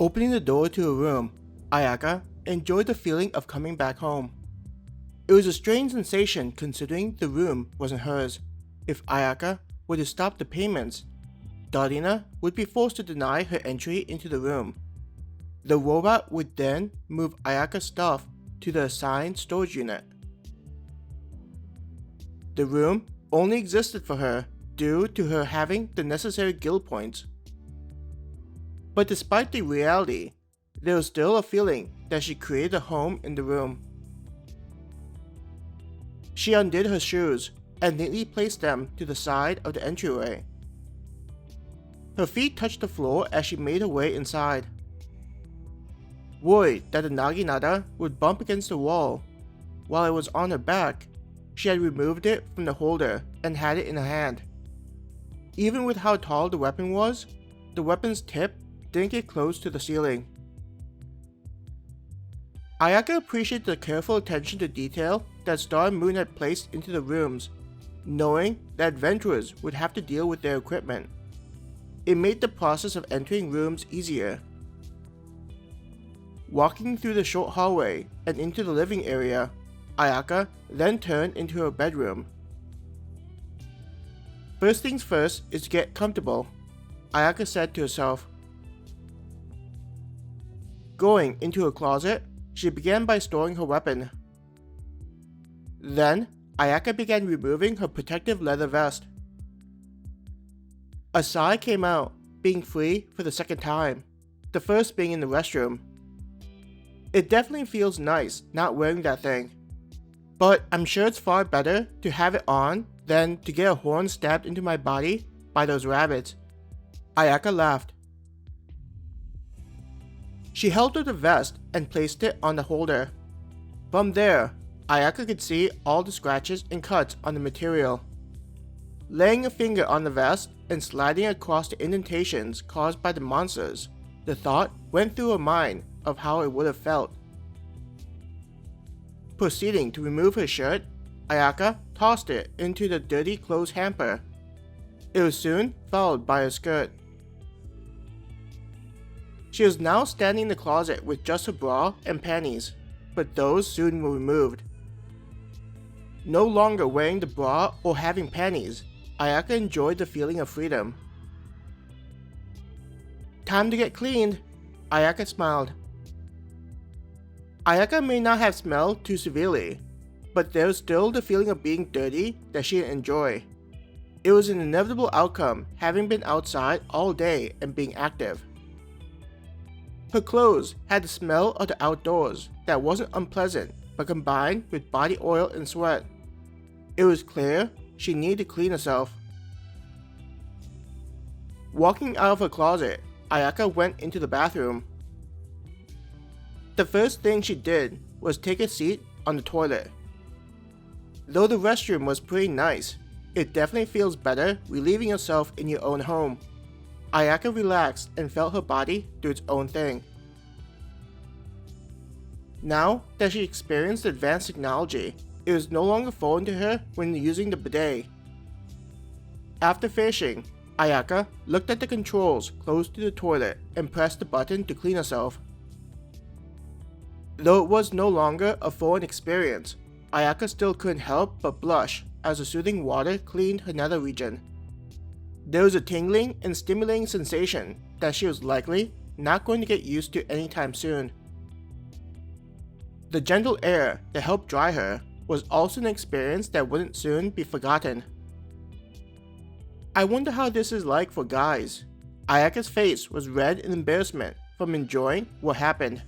Opening the door to her room, Ayaka enjoyed the feeling of coming back home. It was a strange sensation considering the room wasn't hers. If Ayaka were to stop the payments, Darina would be forced to deny her entry into the room. The robot would then move Ayaka's stuff to the assigned storage unit. The room only existed for her due to her having the necessary guild points. But despite the reality, there was still a feeling that she created a home in the room. She undid her shoes and neatly placed them to the side of the entryway. Her feet touched the floor as she made her way inside. Worried that the naginata would bump against the wall while it was on her back, she had removed it from the holder and had it in her hand. Even with how tall the weapon was, the weapon's tip didn't get close to the ceiling. Ayaka appreciated the careful attention to detail that Star and Moon had placed into the rooms, knowing that adventurers would have to deal with their equipment. It made the process of entering rooms easier. Walking through the short hallway and into the living area, Ayaka then turned into her bedroom. First things first is to get comfortable, Ayaka said to herself. Going into her closet, she began by storing her weapon. Then, Ayaka began removing her protective leather vest. A sigh came out, being free for the second time, the first being in the restroom. It definitely feels nice not wearing that thing, but I'm sure it's far better to have it on than to get a horn stabbed into my body by those rabbits. Ayaka laughed. She held up the vest and placed it on the holder. From there, Ayaka could see all the scratches and cuts on the material. Laying a finger on the vest and sliding across the indentations caused by the monsters, the thought went through her mind of how it would have felt. Proceeding to remove her shirt, Ayaka tossed it into the dirty clothes hamper. It was soon followed by her skirt. She was now standing in the closet with just her bra and panties, but those soon were removed. No longer wearing the bra or having panties, Ayaka enjoyed the feeling of freedom. Time to get cleaned, Ayaka smiled. Ayaka may not have smelled too severely, but there was still the feeling of being dirty that she didn't enjoy. It was an inevitable outcome having been outside all day and being active. Her clothes had the smell of the outdoors that wasn't unpleasant but combined with body oil and sweat. It was clear she needed to clean herself. Walking out of her closet, Ayaka went into the bathroom. The first thing she did was take a seat on the toilet. Though the restroom was pretty nice, it definitely feels better relieving yourself in your own home. Ayaka relaxed and felt her body do its own thing. Now that she experienced advanced technology, it was no longer foreign to her when using the bidet. After finishing, Ayaka looked at the controls close to the toilet and pressed the button to clean herself. Though it was no longer a foreign experience, Ayaka still couldn't help but blush as the soothing water cleaned her nether region. There was a tingling and stimulating sensation that she was likely not going to get used to anytime soon. The gentle air that helped dry her was also an experience that wouldn't soon be forgotten. I wonder how this is like for guys. Ayaka's face was red in embarrassment from enjoying what happened.